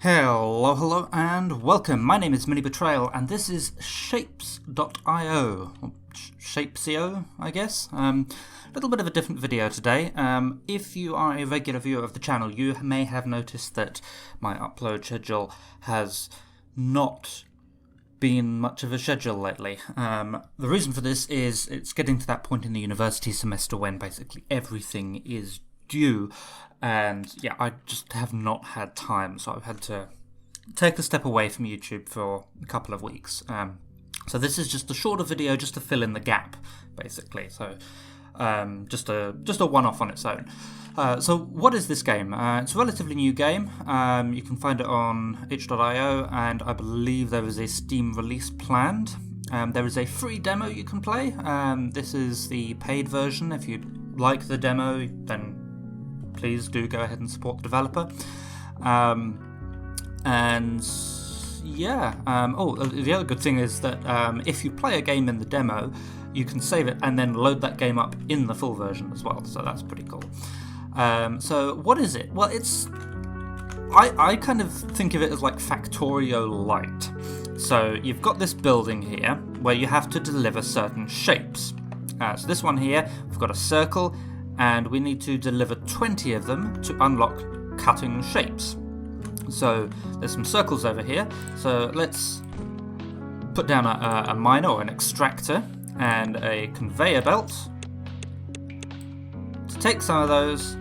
Hello, and welcome. My name is MiniBetrayal, and this is Shapes.io. Shapes.io, I guess. A little bit of a different video today. If you are a regular viewer of the channel, you may have noticed that my upload schedule has not been much of a schedule lately. The reason for this is it's getting to that point in the university semester when basically everything is due, and yeah, I just have not had time, so I've had to take a step away from YouTube for a couple of weeks. So this is just a shorter video just to fill in the gap, basically. So just a one-off on its own. So what is this game? It's a relatively new game. You can find it on itch.io, and I believe there is a Steam release planned. There is a free demo you can play. This is the paid version. If you like the demo, then please do go ahead and support the developer. And yeah, the other good thing is that if you play a game in the demo, you can save it and then load that game up in the full version as well, so that's pretty cool. So what is it? Well, I kind of think of it as like Factorio-like. So you've got this building here where you have to deliver certain shapes. So this one here, we've got a circle, and we need to deliver 20 of them to unlock cutting shapes. So there's some circles over here, so let's put down a miner or an extractor and a conveyor belt to take some of those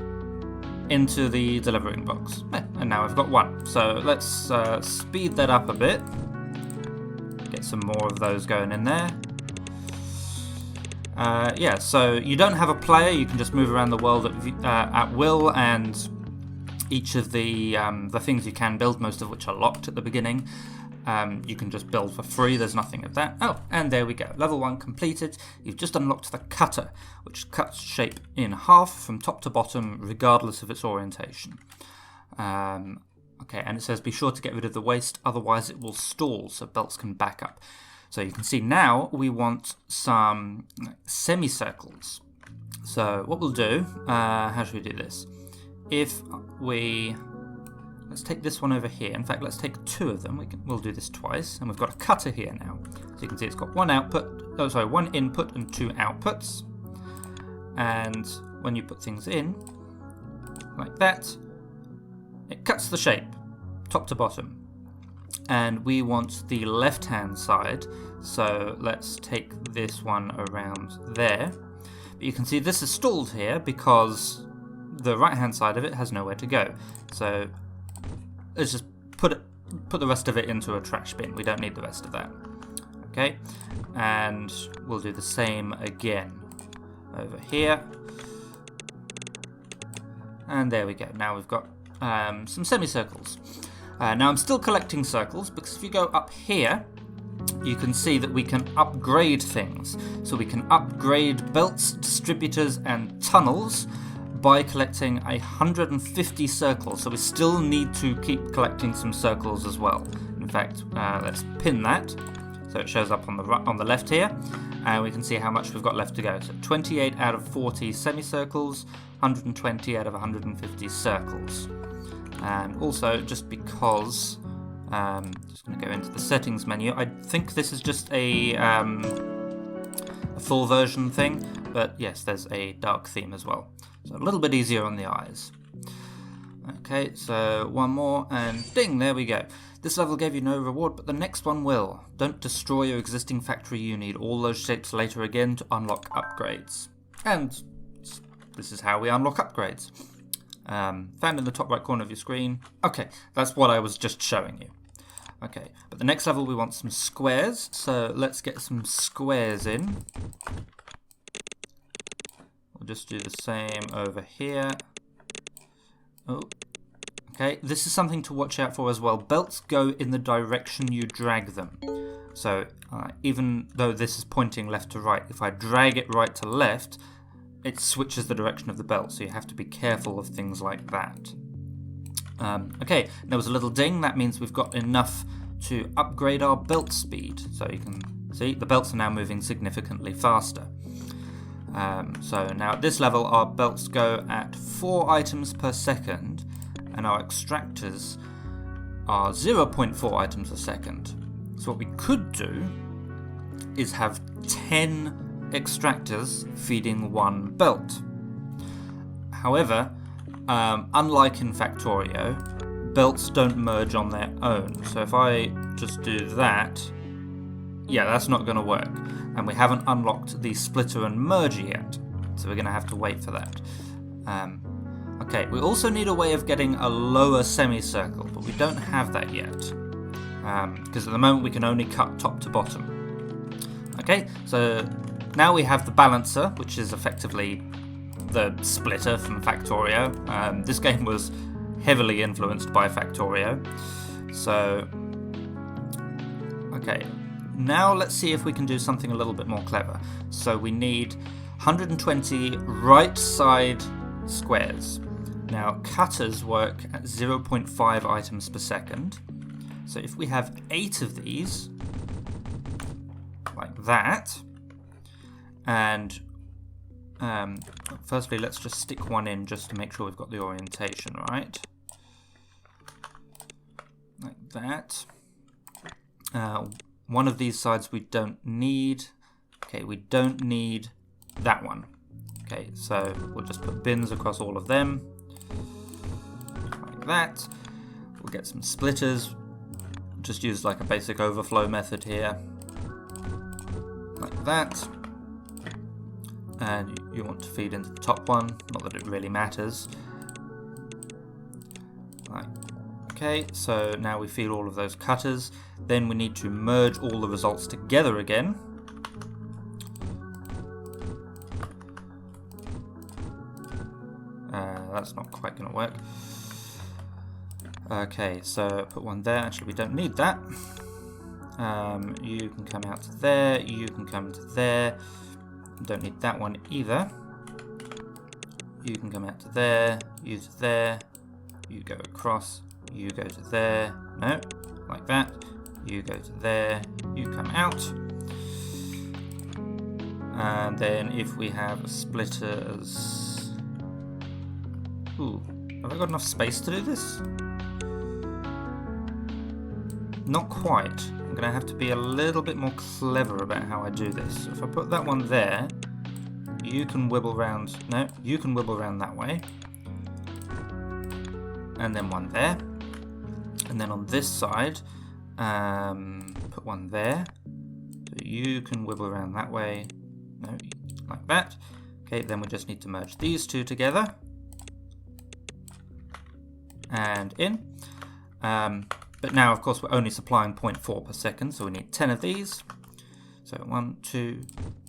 into the delivering box. And now I've got one. So let's speed that up a bit, get some more of those going in there. Yeah, so you don't have a player, you can just move around the world at will, and each of the things you can build, most of which are locked at the beginning, you can just build for free. There's nothing of that. Oh, and there we go. Level 1 completed. You've just unlocked the cutter, which cuts shape in half from top to bottom, regardless of its orientation. Okay, and it says be sure to get rid of the waste, otherwise it will stall, so belts can back up. So you can see now we want some semicircles. So what we'll do, how should we do this? Let's take this one over here. In fact, let's take two of them. We'll do this twice, and we've got a cutter here now. So you can see it's got one input and two outputs. And when you put things in, like that, it cuts the shape, top to bottom. And we want the left-hand side, so let's take this one around there. But you can see this is stalled here because the right-hand side of it has nowhere to go. So let's just put the rest of it into a trash bin. We don't need the rest of that. Okay, and we'll do the same again over here. And there we go. Now we've got some semicircles. Now I'm still collecting circles, because if you go up here, you can see that we can upgrade things. So we can upgrade belts, distributors, and tunnels by collecting 150 circles. So we still need to keep collecting some circles as well. In fact, let's pin that so it shows up on the left here, and we can see how much we've got left to go. So 28 out of 40 semicircles, 120 out of 150 circles. And also, just because, just going to go into the settings menu, I think this is just a full version thing, but yes, there's a dark theme as well. So a little bit easier on the eyes. Okay, so one more, and ding, there we go. This level gave you no reward, but the next one will. Don't destroy your existing factory, you need all those shapes later again to unlock upgrades. And this is how we unlock upgrades. Found in the top right corner of your screen. Okay, that's what I was just showing you. Okay, but the next level we want some squares, so let's get some squares in. We'll just do the same over here. Oh, okay, this is something to watch out for as well. Belts go in the direction you drag them. So even though this is pointing left to right, if I drag it right to left, it switches the direction of the belt, so you have to be careful of things like that. Okay, there was a little ding. That means we've got enough to upgrade our belt speed. So you can see the belts are now moving significantly faster. So now at this level, our belts go at 4 items per second, and our extractors are 0.4 items a second. So what we could do is have 10 extractors feeding one belt. However, unlike in Factorio, belts don't merge on their own. So if I just do that, yeah, that's not going to work. And we haven't unlocked the splitter and merger yet, so we're going to have to wait for that. Okay, we also need a way of getting a lower semicircle, but we don't have that yet, because at the moment we can only cut top to bottom. Okay, so now we have the balancer, which is effectively the splitter from Factorio. This game was heavily influenced by Factorio. So, okay, now let's see if we can do something a little bit more clever. So we need 120 right side squares. Now, cutters work at 0.5 items per second. So if we have 8 of these, like that, and firstly, let's just stick one in just to make sure we've got the orientation right. Like that. One of these sides we don't need. Okay, we don't need that one. Okay, so we'll just put bins across all of them. Like that. We'll get some splitters. Just use like a basic overflow method here. Like that. And you want to feed into the top one, not that it really matters. Right. Okay, so now we feed all of those cutters. Then we need to merge all the results together again. That's not quite going to work. Okay, so put one there. Actually, we don't need that. You can come out to there. You can come to there. Don't need that one either. You can come out to there, you to there, you go across, you go to there, no, like that, you go to there, you come out. And then if we have splitters... Ooh, have I got enough space to do this? Not quite. I'm going to have to be a little bit more clever about how I do this. So if I put that one there, you can wibble around. No, you can wibble around that way. And then one there. And then on this side, put one there. So you can wibble around that way. No, like that. Okay, then we just need to merge these two together. And in. But now, of course, we're only supplying 0.4 per second, so we need 10 of these. So 1, 2,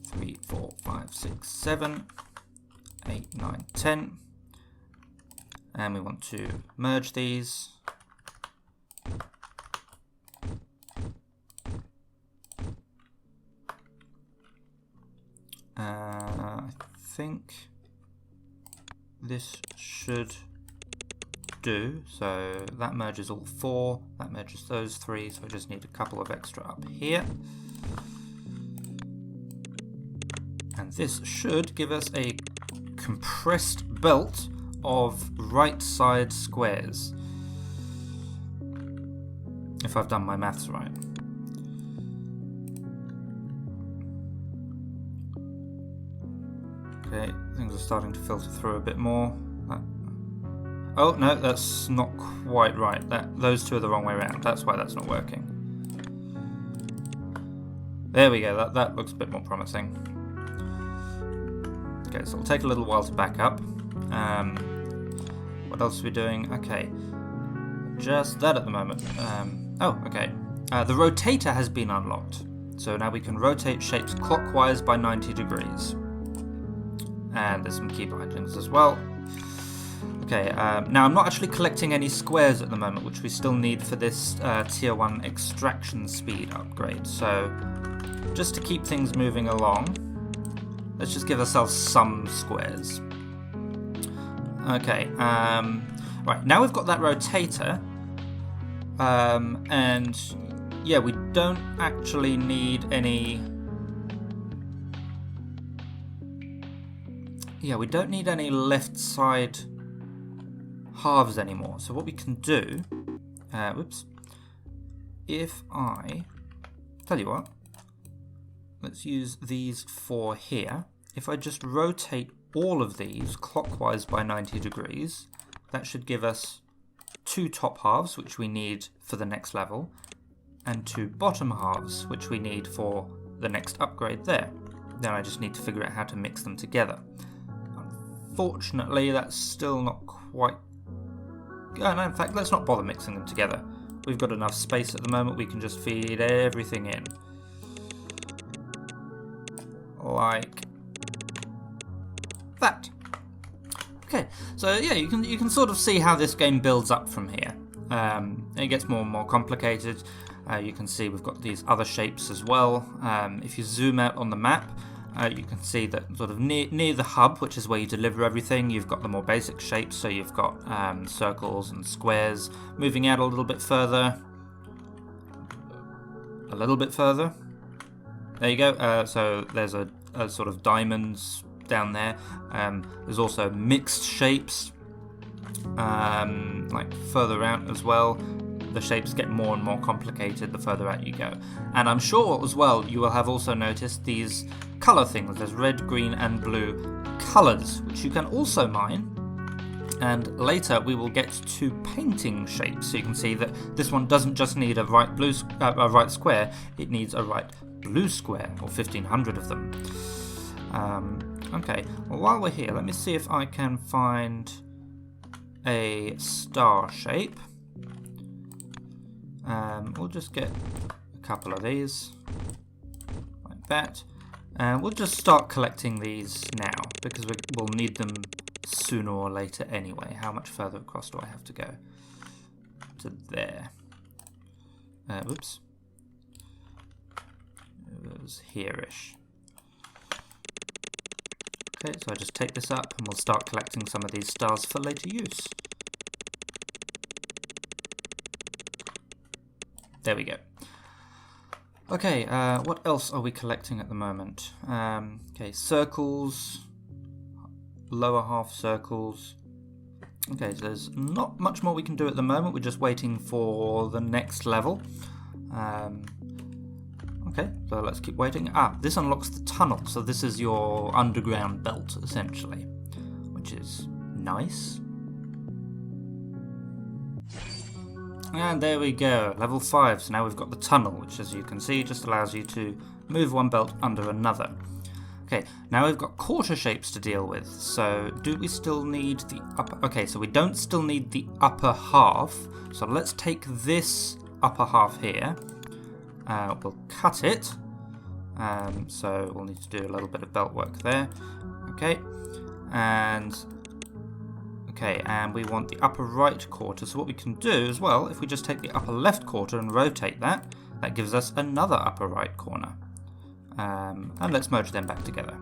3, 4, 5, 6, 7, 8, 9, 10. And we want to merge these. I think this should do. So that merges all 4, that merges those 3, so I just need a couple of extra up here. And this should give us a compressed belt of right side squares, if I've done my maths right. Okay, things are starting to filter through a bit more. Oh no, that's not quite right. Those two are the wrong way around. That's why that's not working. There we go. That looks a bit more promising. Okay, so it'll take a little while to back up. What else are we doing? Okay, just that at the moment. Oh, okay. The rotator has been unlocked. So now we can rotate shapes clockwise by 90 degrees. And there's some key bindings as well. Okay, now I'm not actually collecting any squares at the moment, which we still need for this tier 1 extraction speed upgrade. So just to keep things moving along, let's just give ourselves some squares. Okay, right, now we've got that rotator, and yeah, we don't actually need any... Yeah, we don't need any left side halves anymore. So what we can do, whoops. If I tell you what, let's use these 4 here. If I just rotate all of these clockwise by 90 degrees, that should give us 2 top halves, which we need for the next level, and 2 bottom halves, which we need for the next upgrade there. Then I just need to figure out how to mix them together. Unfortunately, that's still not quite... Oh, no, in fact, let's not bother mixing them together. We've got enough space at the moment, we can just feed everything in. Like that. Okay, so yeah, you can sort of see how this game builds up from here. It gets more and more complicated. You can see we've got these other shapes as well. If you zoom out on the map, you can see that sort of near the hub, which is where you deliver everything, you've got the more basic shapes. So you've got circles and squares. Moving out a little bit further. A little bit further. There you go. So there's a sort of diamonds down there. There's also mixed shapes, like further out as well. The shapes get more and more complicated the further out you go. And I'm sure as well you will have also noticed these colour things. There's red, green and blue colours, which you can also mine. And later we will get to painting shapes. So you can see that this one doesn't just need a right square, it needs a right blue square, or 1500 of them. Okay, well, while we're here, let me see if I can find a star shape. We'll just get a couple of these, like that. And we'll just start collecting these now, because we'll need them sooner or later anyway. How much further across do I have to go? To there. Whoops. It was here-ish. Okay, so I just take this up and we'll start collecting some of these stars for later use. There we go. Okay, what else are we collecting at the moment? Okay, circles, lower half circles. Okay, so there's not much more we can do at the moment. We're just waiting for the next level. Okay, so let's keep waiting. This unlocks the tunnel, so this is your underground belt, essentially, which is nice. And there we go, level 5. So now we've got the tunnel, which, as you can see, just allows you to move one belt under another. Okay, now we've got quarter shapes to deal with. So do we still need the upper... Okay, so we don't still need the upper half. So let's take this upper half here. We'll cut it. So we'll need to do a little bit of belt work there. Okay, and we want the upper right quarter. So what we can do as well, if we just take the upper left quarter and rotate that, that gives us another upper right corner. And let's merge them back together.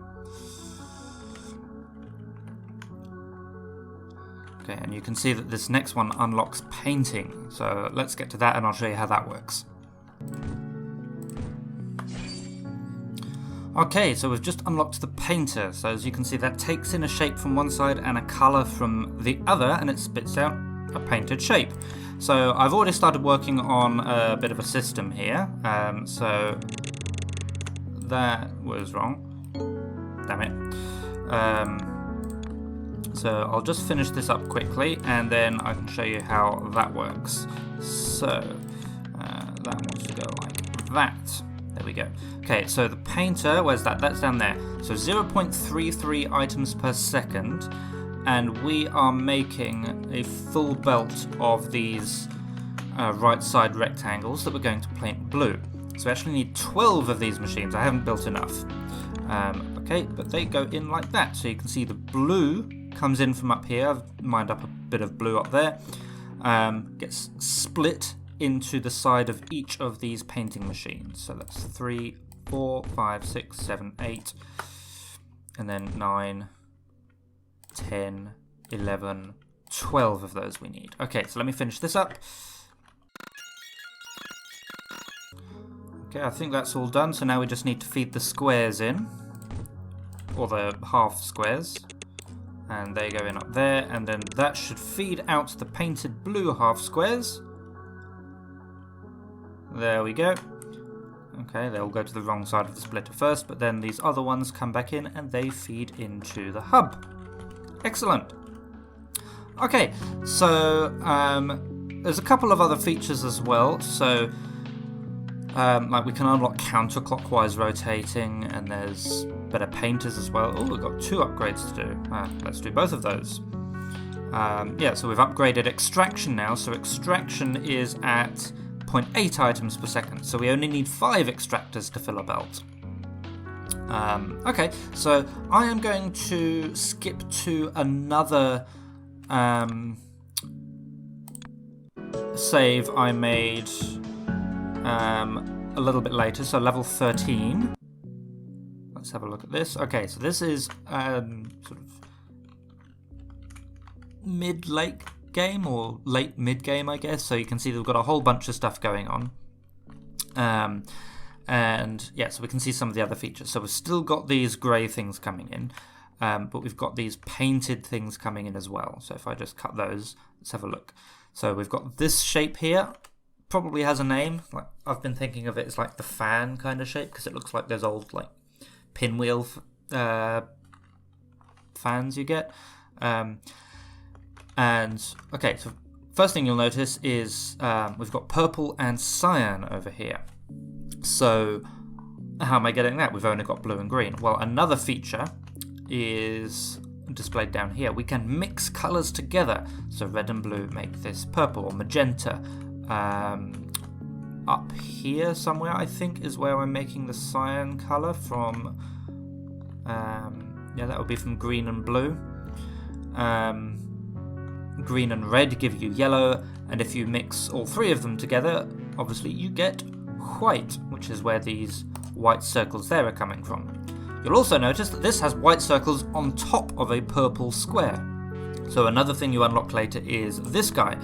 Okay, and you can see that this next one unlocks painting. So let's get to that and I'll show you how that works. Okay, so we've just unlocked the painter. So as you can see, that takes in a shape from one side and a colour from the other, and it spits out a painted shape. So I've already started working on a bit of a system here. So that was wrong. Damn it. So I'll just finish this up quickly, and then I can show you how that works. So that wants to go like that. There we go. Okay, so the painter, where's that? That's down there. So 0.33 items per second, and we are making a full belt of these right side rectangles that we're going to paint blue. So we actually need 12 of these machines. I haven't built enough. Okay, but they go in like that. So you can see the blue comes in from up here. I've mined up a bit of blue up there. Gets split into the side of each of these painting machines. So that's 3, 4, 5, 6, 7, 8, and then 9, 10, 11, 12 of those we need. Okay, so let me finish this up. Okay, I think that's all done, so now we just need to feed the squares in, or the half squares, and they go in up there, and then that should feed out the painted blue half squares. There we go. Okay, they all go to the wrong side of the splitter first, but then these other ones come back in and they feed into the hub. Excellent. Okay, so there's a couple of other features as well. So like we can unlock counterclockwise rotating, and there's better painters as well. Oh, we've got 2 upgrades to do. Let's do both of those. Yeah, so we've upgraded extraction now. So extraction is at 0.8 items per second. So we only need 5 extractors to fill a belt. Okay, so I am going to skip to another save I made a little bit later, so level 13. Let's have a look at this. Okay, so this is sort of mid-late game, or late mid-game, I guess. So you can see that we've got a whole bunch of stuff going on. And yeah, so we can see some of the other features. So we've still got these grey things coming in, but we've got these painted things coming in as well. So if I just cut those, let's have a look. So we've got this shape here. Probably has a name. Like, I've been thinking of it as like the fan kind of shape, because it looks like those old like pinwheel fans you get. And okay, so first thing you'll notice is we've got purple and cyan over here. So how am I getting that? We've only got blue and green. Well, another feature is displayed down here. We can mix colours together. So red and blue make this purple, or magenta. Up here somewhere, I think, is where I'm making the cyan colour from. Yeah, that would be from green and blue. Green and red give you yellow, and if you mix all 3 of them together, obviously you get white, which is where these white circles there are coming from. You'll also notice that this has white circles on top of a purple square. So another thing you unlock later is this guy,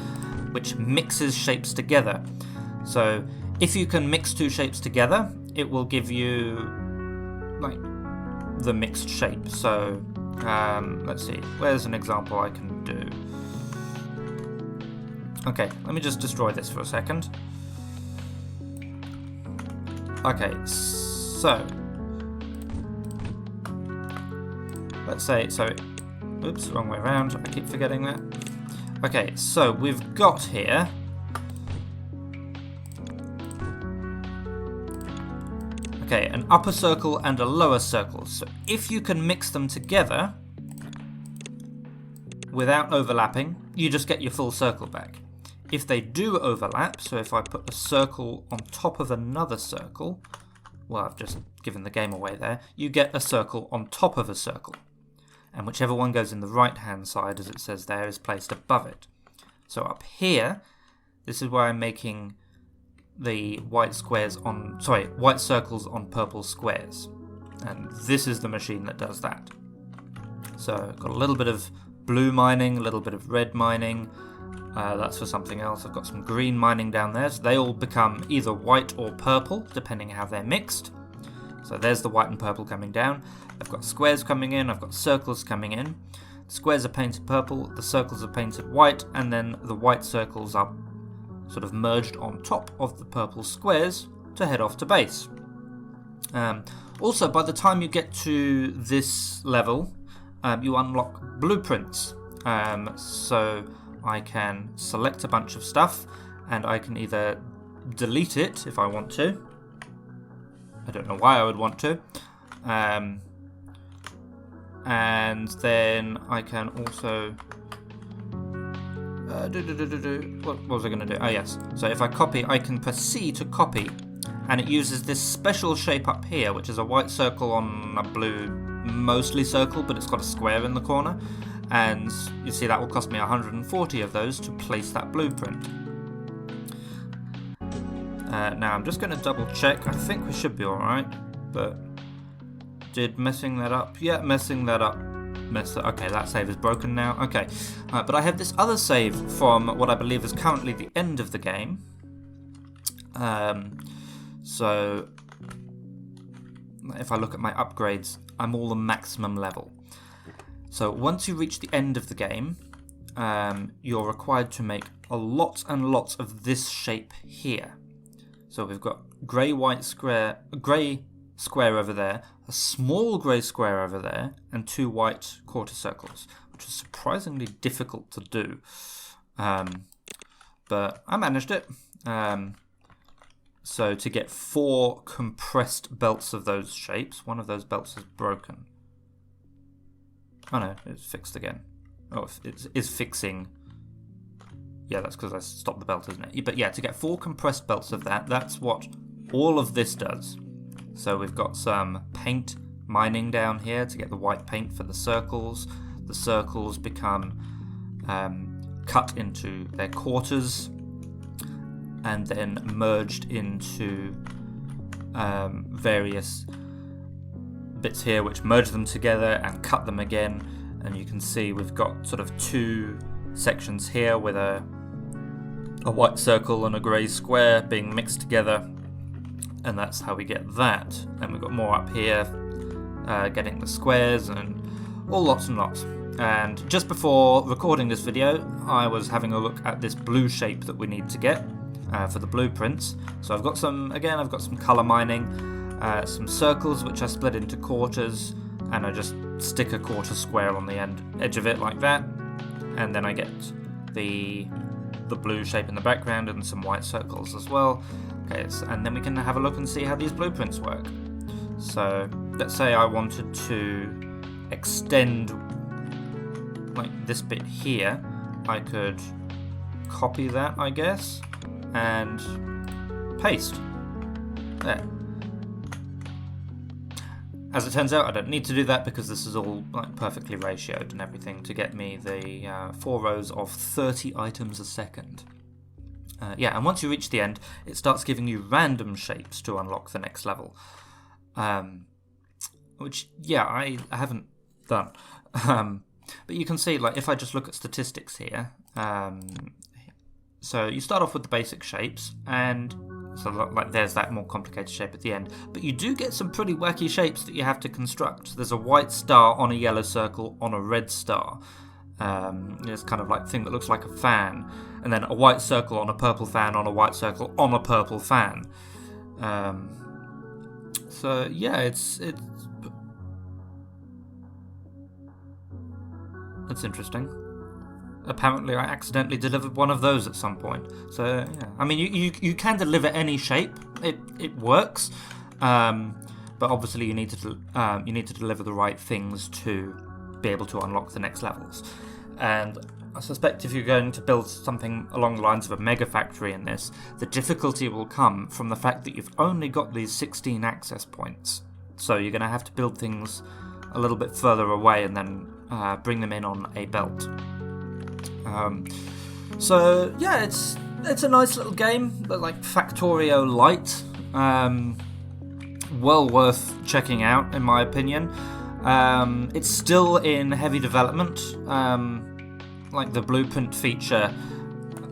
which mixes shapes together. So if you can mix 2 shapes together, it will give you like the mixed shape. So let's see, where's an example I can do? Okay, let me just destroy this for a second. Okay, so let's say, oops, wrong way around, I keep forgetting that. Okay, so we've got here an upper circle and a lower circle. So if you can mix them together without overlapping, you just get your full circle back. If they do overlap, so if I put a circle on top of another circle, well, I've just given the game away there, you get a circle on top of a circle. And whichever one goes in the right-hand side, as it says there, is placed above it. So up here, this is where I'm making the white circles on purple squares. And this is the machine that does that. So I've got a little bit of blue mining, a little bit of red mining. That's for something else. I've got some green mining down there. So they all become either white or purple, depending how they're mixed. So there's the white and purple coming down. I've got squares coming in. I've got circles coming in. The squares are painted purple. The circles are painted white. And then the white circles are sort of merged on top of the purple squares to head off to base. Also, by the time you get to this level, you unlock blueprints. So I can select a bunch of stuff, and I can either delete it if I want to. I don't know why I would want to. And then I can also... what was I going to do? Oh yes, so if I copy, I can press C to copy, and it uses this special shape up here, which is a white circle on a blue mostly circle, but it's got a square in the corner. And you see that will cost me 140 of those to place that blueprint. Now I'm just going to double check. I think we should be alright, but did messing that up? Yeah, messing that up. Okay, that save is broken now. Okay, but I have this other save from what I believe is currently the end of the game. So if I look at my upgrades, I'm all the maximum level. So once you reach the end of the game, you're required to make a lot and lots of this shape here. So we've got grey square over there, a small grey square over there, and 2 white quarter circles, which is surprisingly difficult to do. But I managed it. So to get 4 compressed belts of those shapes, one of those belts is broken. Oh no, it's fixed again. Oh, it is fixing. Yeah, that's because I stopped the belt, isn't it? But yeah, to get 4 compressed belts of that, that's what all of this does. So we've got some paint mining down here to get the white paint for the circles. The circles become cut into their quarters and then merged into various bits here which merge them together and cut them again. And you can see we've got sort of 2 sections here with a white circle and a grey square being mixed together, and that's how we get that. And we've got more up here getting the squares and all lots and lots. And just before recording this video, I was having a look at this blue shape that we need to get for the blueprints. So I've got some colour mining, some circles which I split into quarters, and I just stick a quarter square on the edge of it like that, and then I get the blue shape in the background and some white circles as well. Okay, and then we can have a look and see how these blueprints work. So let's say I wanted to extend like this bit here. I could copy that, I guess, and paste. There. As it turns out, I don't need to do that because this is all like perfectly ratioed and everything to get me the 4 rows of 30 items a second. Yeah, and once you reach the end, it starts giving you random shapes to unlock the next level. Which, yeah, I haven't done. But you can see, like, if I just look at statistics here, so you start off with the basic shapes, and so like there's that more complicated shape at the end. But you do get some pretty wacky shapes that you have to construct. There's a white star on a yellow circle on a red star. It's kind of like thing that looks like a fan, and then a white circle on a purple fan on a white circle on a purple fan. So yeah, it's interesting. Apparently I accidentally delivered one of those at some point. So yeah, I mean you can deliver any shape. It works, but obviously you need to deliver the right things to be able to unlock the next levels. And I suspect if you're going to build something along the lines of a mega factory in this, the difficulty will come from the fact that you've only got these 16 access points. So you're going to have to build things a little bit further away and then bring them in on a belt. So yeah, it's a nice little game, but like Factorio-like, well worth checking out in my opinion. It's still in heavy development. Like the blueprint feature,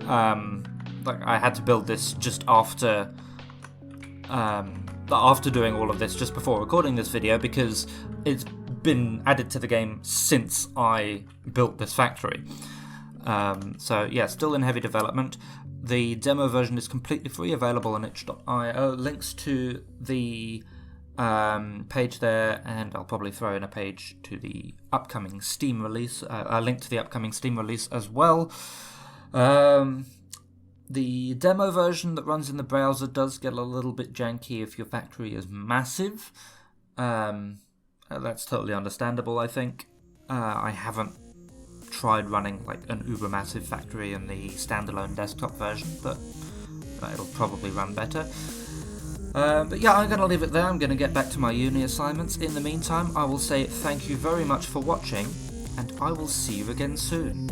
like I had to build this just after doing all of this, just before recording this video, because it's been added to the game since I built this factory. So yeah, still in heavy development. The demo version is completely free, available on itch.io. Links to the page there, and I'll probably throw in a page to the upcoming Steam release, a link to the upcoming Steam release as well. The demo version that runs in the browser does get a little bit janky if your factory is massive. That's totally understandable, I think. I haven't tried running like an uber massive factory in the standalone desktop version, but it'll probably run better. But yeah, I'm going to leave it there. I'm going to get back to my uni assignments. In the meantime, I will say thank you very much for watching, and I will see you again soon.